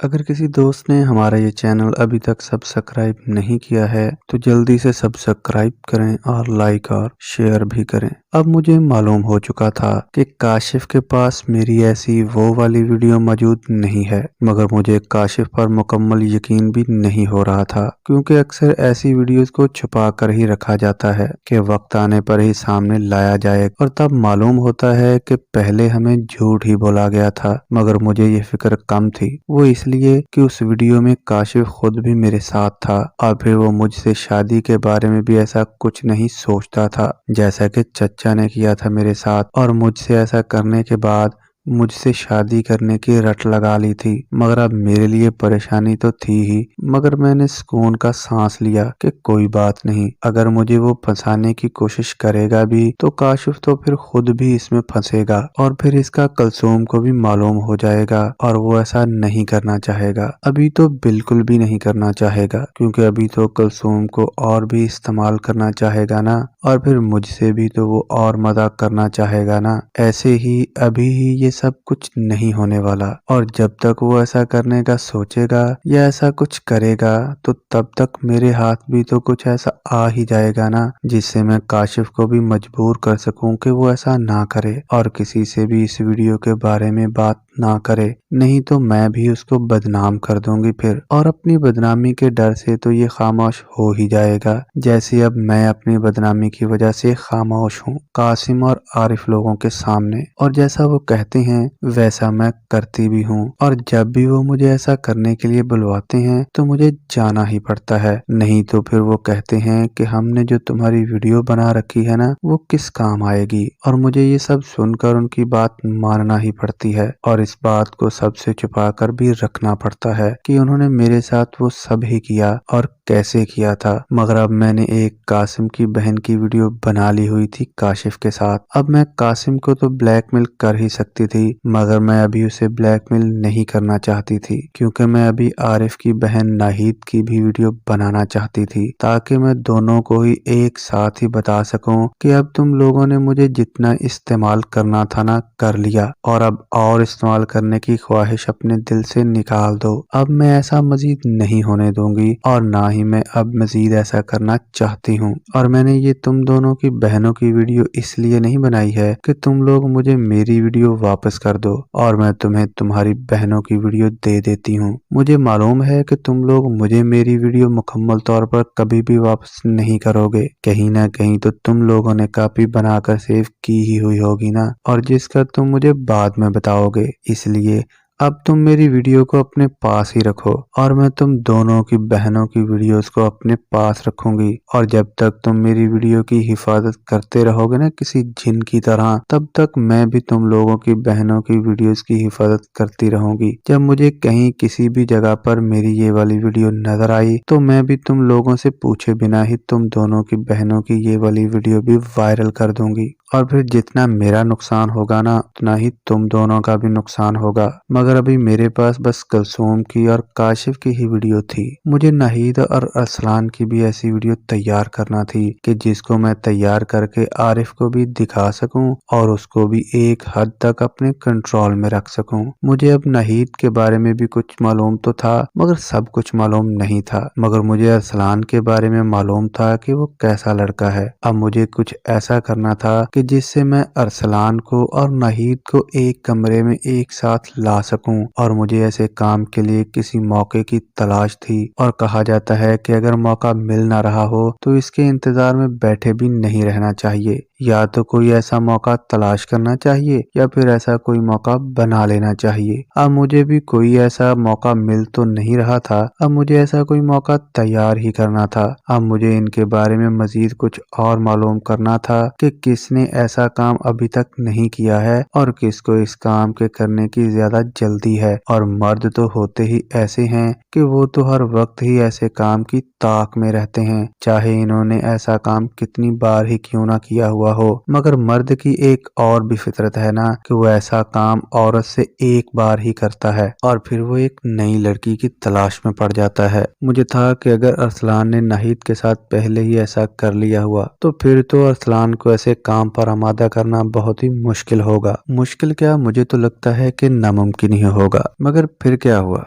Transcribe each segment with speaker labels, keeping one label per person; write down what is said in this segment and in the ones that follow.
Speaker 1: अगर किसी दोस्त ने हमारा ये चैनल अभी तक सब्सक्राइब नहीं किया है तो जल्दी से सब्सक्राइब करें और लाइक और शेयर भी करें। अब मुझे मालूम हो चुका था कि काशिफ के पास मेरी ऐसी वो वाली वीडियो मौजूद नहीं है, मगर मुझे काशिफ पर मुकम्मल यकीन भी नहीं हो रहा था, क्योंकि अक्सर ऐसी वीडियोस को छुपा कर ही रखा जाता है कि वक्त आने पर ही सामने लाया जाए, और तब मालूम होता है कि पहले हमें झूठ ही बोला गया था। मगर मुझे ये फिक्र कम थी, वो इसलिए कि उस वीडियो में काशिफ खुद भी मेरे साथ था, और फिर वो मुझसे शादी के बारे में भी ऐसा कुछ नहीं सोचता था जैसा कि चचा ने किया था मेरे साथ, और मुझसे ऐसा करने के बाद मुझसे शादी करने की रट लगा ली थी। मगर अब मेरे लिए परेशानी तो थी ही, मगर मैंने सुकून का सांस लिया कि कोई बात नहीं, अगर मुझे वो फंसाने की कोशिश करेगा भी तो काशिफ तो फिर खुद भी इसमें फंसेगा, और फिर इसका कुलसूम को भी मालूम हो जाएगा, और वो ऐसा नहीं करना चाहेगा। अभी तो बिल्कुल भी नहीं करना चाहेगा, क्योंकि अभी तो कुलसूम को और भी इस्तेमाल करना चाहेगा ना, और फिर मुझसे भी तो वो और मजाक करना चाहेगा ना। ऐसे ही अभी ही ये सब कुछ नहीं होने वाला, और जब तक वो ऐसा करने का सोचेगा या ऐसा कुछ करेगा तो तब तक मेरे हाथ भी तो कुछ ऐसा आ ही जाएगा ना, जिससे मैं काशिफ को भी मजबूर कर सकूं कि वो ऐसा ना करे और किसी से भी इस वीडियो के बारे में बात ना करे। नहीं तो मैं भी उसको बदनाम कर दूंगी फिर, और अपनी बदनामी के डर से तो ये खामोश हो ही जाएगा, जैसे अब मैं अपनी बदनामी की वजह से खामोश हूँ कासिम और आरिफ लोगों के सामने। और जैसा वो कहते हैं वैसा मैं करती भी हूँ, और जब भी वो मुझे ऐसा करने के लिए बुलवाते हैं तो मुझे जाना ही पड़ता है। नहीं तो फिर वो कहते हैं कि हमने जो तुम्हारी वीडियो बना रखी है ना, वो किस काम आएगी, और मुझे ये सब सुनकर उनकी बात मानना ही पड़ती है, और इस बात को सबसे छुपा कर भी रखना पड़ता है कि उन्होंने मेरे साथ वो सब ही किया और कैसे किया था। मगर अब मैंने एक कासिम की बहन की वीडियो बना ली हुई थी काशिफ के साथ। अब मैं कासिम को तो ब्लैकमेल कर ही सकती थी, मगर मैं अभी उसे ब्लैकमेल नहीं करना चाहती थी, क्योंकि मैं अभी आरिफ की बहन नाहिद की भी वीडियो बनाना चाहती थी, ताकि मैं दोनों को ही एक साथ ही बता सकूं कि अब तुम लोगों ने मुझे जितना इस्तेमाल करना था ना कर लिया, और अब और इस्तेमाल करने की ख्वाहिश अपने दिल से निकाल दो। अब मैं ऐसा मजीद नहीं होने दूंगी, और ना ही मैं अब मजीद ऐसा करना चाहती हूँ। और मैंने ये तुम दोनों की बहनों की वीडियो इसलिए नहीं बनाई है कि तुम लोग मुझे मेरी वीडियो वापस कर दो और मैं तुम्हें तुम्हारी बहनों की वीडियो दे देती हूँ। मुझे मालूम है कि तुम लोग मुझे मेरी वीडियो मुकम्मल तौर पर कभी भी वापस नहीं करोगे, कहीं ना कहीं तो तुम लोगों ने कॉपी बनाकर सेव की ही हुई होगी ना, और जिसका तुम मुझे बाद में बताओगे। इसलिए अब तुम मेरी वीडियो को अपने पास ही रखो, और मैं तुम दोनों की बहनों की वीडियोस को अपने पास रखूंगी, और जब तक तुम मेरी वीडियो की हिफाजत करते रहोगे ना किसी जिन की तरह, तब तक मैं भी तुम लोगों की बहनों की वीडियोस की हिफाजत करती रहूंगी। जब मुझे कहीं किसी भी जगह पर मेरी ये वाली वीडियो नजर आई तो मैं भी तुम लोगों से पूछे बिना ही तुम दोनों की बहनों की ये वाली वीडियो भी वायरल कर दूंगी, और फिर जितना मेरा नुकसान होगा ना उतना ही तुम दोनों का भी नुकसान होगा। मगर अभी मेरे पास बस कुलसूम की और काशिफ की ही वीडियो थी। मुझे नाहिद और अरसलान की भी ऐसी वीडियो तैयार करना थी कि जिसको मैं तैयार करके आरिफ को भी दिखा सकूं और उसको भी एक हद तक अपने कंट्रोल में रख सकूं। मुझे अब नाहिद के बारे में भी कुछ मालूम तो था, मगर सब कुछ मालूम नहीं था। मगर मुझे अरसलान के बारे में मालूम था कि वो कैसा लड़का है। अब मुझे कुछ ऐसा करना था कि जिससे मैं अरसलान को और नाहिद को एक कमरे में एक साथ ला सकूं, और मुझे ऐसे काम के लिए किसी मौके की तलाश थी। और कहा जाता है कि अगर मौका मिल ना रहा हो तो इसके इंतजार में बैठे भी नहीं रहना चाहिए, या तो कोई ऐसा मौका तलाश करना चाहिए या फिर ऐसा कोई मौका बना लेना चाहिए। अब मुझे भी कोई ऐसा मौका मिल तो नहीं रहा था, अब मुझे ऐसा कोई मौका तैयार ही करना था। अब मुझे इनके बारे में मजीद कुछ और मालूम करना था कि किसने ऐसा काम अभी तक नहीं किया है और किसको इस काम के करने की ज्यादा जल्दी है। और मर्द तो होते ही ऐसे हैं कि वो तो हर वक्त ही ऐसे काम की ताक में रहते हैं, चाहे इन्होंने ऐसा काम कितनी बार ही क्यों ना किया हुआ हो। मगर मर्द की एक और भी फितरत है ना कि वो ऐसा काम औरत से एक बार ही करता है और फिर वो एक नई लड़की की तलाश में पड़ जाता है। मुझे था कि अगर अरसलान ने नाहिद के साथ पहले ही ऐसा कर लिया हुआ तो फिर तो अरसलान को ऐसे काम पर आमादा करना बहुत ही मुश्किल होगा। मुश्किल क्या, मुझे तो लगता है कि नामुमकिन ही होगा। मगर फिर क्या हुआ,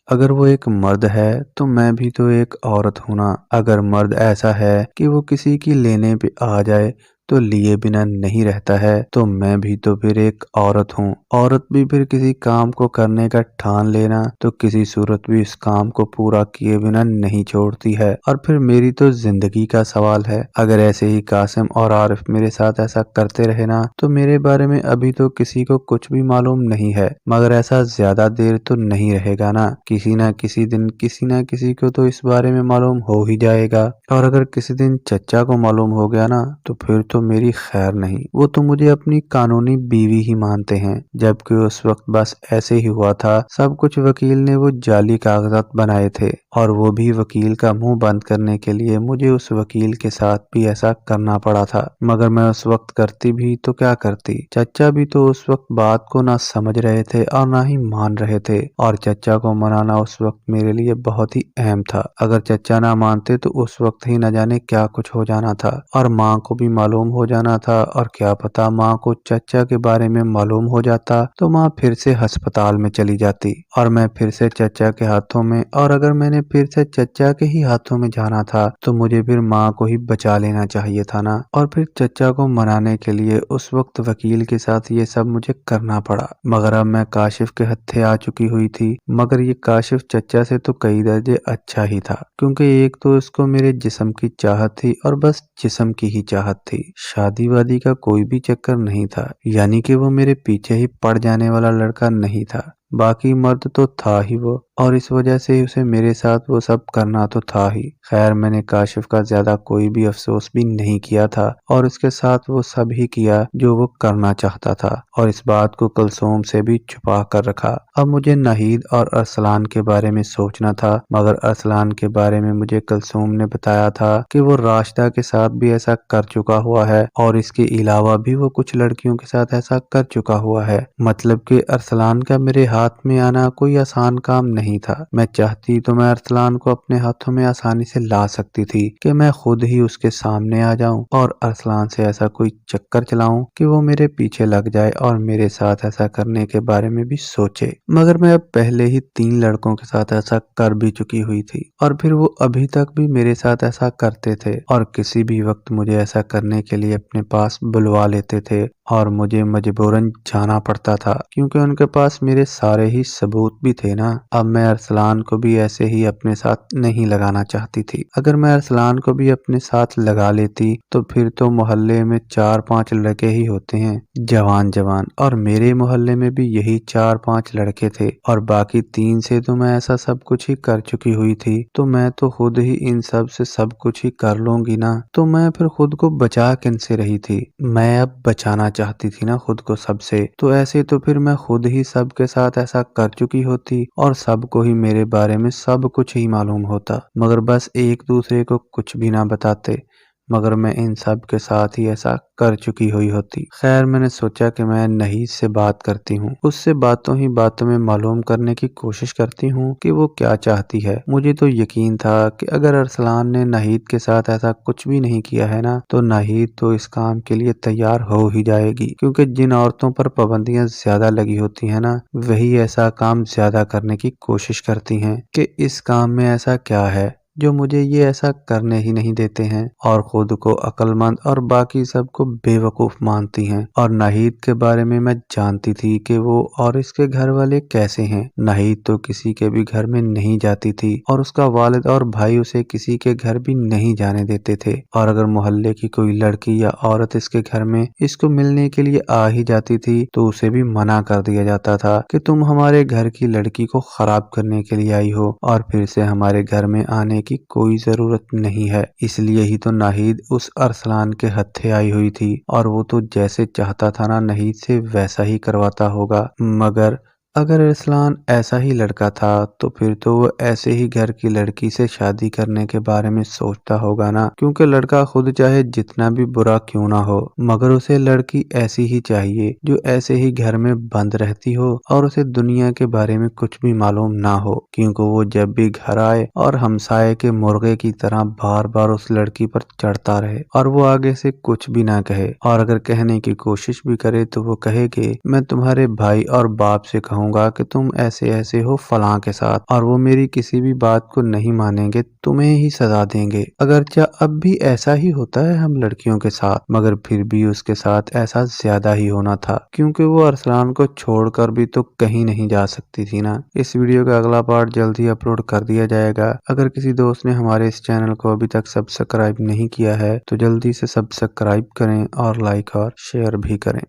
Speaker 1: अगर वो एक मर्द है तो मैं भी तो एक औरत हूं ना। अगर मर्द ऐसा है कि वो किसी की लेने पे आ जाए तो लिए बिना नहीं रहता है, तो मैं भी तो फिर एक औरत हूँ। औरत भी फिर किसी काम को करने का ठान लेना तो किसी सूरत भी इस काम को पूरा किए बिना नहीं छोड़ती है। और फिर मेरी तो जिंदगी का सवाल है। अगर ऐसे ही कासिम और आरिफ मेरे साथ ऐसा करते रहे ना तो मेरे बारे में अभी तो किसी को कुछ भी मालूम नहीं है, मगर ऐसा ज्यादा देर तो नहीं रहेगा ना। किसी ना किसी दिन किसी ना किसी को तो इस बारे में मालूम हो ही जाएगा। और अगर किसी दिन चचा को मालूम हो गया ना तो फिर तो मेरी खैर नहीं। वो तो मुझे अपनी कानूनी बीवी ही मानते हैं, जबकि उस वक्त बस ऐसे ही हुआ था। सब कुछ वकील ने वो जाली कागजात बनाए थे और वो भी वकील का मुंह बंद करने के लिए मुझे उस वकील के साथ भी ऐसा करना पड़ा था। मगर मैं उस वक्त करती भी तो क्या करती। चचा भी तो उस वक्त बात को ना समझ रहे थे और ना ही मान रहे थे, और चचा को मनाना उस वक्त मेरे लिए बहुत ही अहम था। अगर चचा ना मानते तो उस वक्त ही न जाने क्या कुछ हो जाना था, और माँ को भी मालूम हो जाना था। और क्या पता माँ को चचा के बारे में मालूम हो जाता तो माँ फिर से अस्पताल में चली जाती और मैं फिर से चचा के हाथों में। और अगर मैंने फिर से चचा के ही हाथों में जाना था तो मुझे फिर माँ को ही बचा लेना चाहिए था ना। और फिर चचा को मनाने के लिए उस वक्त वकील के साथ ये सब मुझे करना पड़ा। मगर अब मैं काशिफ के हत्थे आ चुकी हुई थी। मगर ये काशिफ चचा से तो कई दर्जे अच्छा ही था, क्योंकि एक तो इसको मेरे जिस्म की चाहत थी और बस जिस्म की ही चाहत थी। शादी वादी का कोई भी चक्कर नहीं था, यानी कि वो मेरे पीछे ही पड़ जाने वाला लड़का नहीं था। बाकी मर्द तो था ही वो, और इस वजह से उसे मेरे साथ वो सब करना तो था ही। खैर मैंने काशिफ का ज्यादा कोई भी अफसोस भी नहीं किया था और उसके साथ वो सब ही किया जो वो करना चाहता था, और इस बात को कुलसूम से भी छुपा कर रखा। अब मुझे नाहिद और अरसलान के बारे में सोचना था, मगर अरसलान के बारे में मुझे कुलसूम ने बताया था कि वो राशिदा के साथ भी ऐसा कर चुका हुआ है, और इसके अलावा भी वो कुछ लड़कियों के साथ ऐसा कर चुका हुआ है। मतलब कि अरसलान का मेरे हाथ में आना कोई आसान काम नहीं था। मैं चाहती तो मैं अरसलान को अपने हाथों में आसानी से ला सकती थी कि मैं खुद ही उसके सामने आ जाऊं और अरसलान से ऐसा कोई चक्कर चलाऊं कि वो मेरे पीछे लग जाए और मेरे साथ ऐसा करने के बारे में भी सोचे। मगर मैं अब पहले ही 3 लड़कों के साथ ऐसा कर भी चुकी हुई थी, और फिर वो अभी तक भी मेरे साथ ऐसा करते थे और किसी भी वक्त मुझे ऐसा करने के लिए अपने पास बुलवा लेते थे, और मुझे मजबूरन जाना पड़ता था क्योंकि उनके पास मेरे सारे ही सबूत भी थे ना। अब मैं अरसलान को भी ऐसे ही अपने साथ नहीं लगाना चाहती थी। अगर मैं अरसलान को भी अपने साथ लगा लेती तो फिर तो मोहल्ले में 4-5 लड़के ही होते हैं जवान जवान, और मेरे मोहल्ले में भी यही 4-5 लड़के थे, और बाकी 3 से तो मैं ऐसा सब कुछ ही कर चुकी हुई थी। तो मैं तो खुद ही इन सब से सब कुछ ही कर लूंगी ना, तो मैं फिर खुद को बचा किनसे रही थी। मैं अब बचाना चाहती थी ना खुद को सबसे, तो ऐसे तो फिर मैं खुद ही सबके साथ ऐसा कर चुकी होती और सबको ही मेरे बारे में सब कुछ ही मालूम होता, मगर बस एक दूसरे को कुछ भी ना बताते। मगर मैं इन सब के साथ ही ऐसा कर चुकी हुई होती। खैर मैंने सोचा कि मैं नहीद से बात करती हूँ, उससे बातों ही बातों में मालूम करने की कोशिश करती हूँ कि वो क्या चाहती है। मुझे तो यकीन था कि अगर अरसलान ने नाहिद के साथ ऐसा कुछ भी नहीं किया है ना तो नाहिद तो इस काम के लिए तैयार हो ही जाएगी, क्योंकि जिन औरतों पर पाबंदियां ज्यादा लगी होती है ना वही ऐसा काम ज्यादा करने की कोशिश करती हैं कि इस काम में ऐसा क्या है जो मुझे ये ऐसा करने ही नहीं देते हैं, और खुद को अक्लमंद और बाकी सबको बेवकूफ मानती हैं। और नाहिद के बारे में मैं जानती थी कि वो और इसके घर वाले कैसे हैं। नाहिद तो किसी के भी घर में नहीं जाती थी, और उसका वालिद और भाई उसे किसी के घर भी नहीं जाने देते थे, और अगर मोहल्ले की कोई लड़की या औरत इसके घर में इसको मिलने के लिए आ ही जाती थी तो उसे भी मना कर दिया जाता था कि तुम हमारे घर की लड़की को खराब करने के लिए आई हो और फिर से हमारे घर में आने की कोई जरूरत नहीं है। इसलिए ही तो नाहिद उस अरसलान के हत्थे आई हुई थी, और वो तो जैसे चाहता था ना नाहिद से वैसा ही करवाता होगा। मगर अगर अरसलान ऐसा ही लड़का था तो फिर तो वो ऐसे ही घर की लड़की से शादी करने के बारे में सोचता होगा ना, क्योंकि लड़का खुद चाहे जितना भी बुरा क्यों ना हो मगर उसे लड़की ऐसी ही चाहिए जो ऐसे ही घर में बंद रहती हो और उसे दुनिया के बारे में कुछ भी मालूम ना हो, क्योंकि वो जब भी घर आए और हमसाये के मुर्गे की तरह बार बार उस लड़की पर चढ़ता रहे और वो आगे से कुछ भी ना कहे, और अगर कहने की कोशिश भी करे तो वो कहे कि मैं तुम्हारे भाई और बाप से कहूँ कहूंगा कि तुम ऐसे ऐसे हो फलां के साथ, और वो मेरी किसी भी बात को नहीं मानेंगे, तुम्हें ही सजा देंगे। अगरचे अब भी ऐसा ही होता है हम लड़कियों के साथ, मगर फिर भी उसके साथ ऐसा ज्यादा ही होना था, क्योंकि वो अरसलान को छोड़कर भी तो कहीं नहीं जा सकती थी ना। इस वीडियो का अगला पार्ट जल्दी अपलोड कर दिया जाएगा। अगर किसी दोस्त ने हमारे इस चैनल को अभी तक सब्सक्राइब नहीं किया है तो जल्दी से सब्सक्राइब करें और लाइक और शेयर भी करें।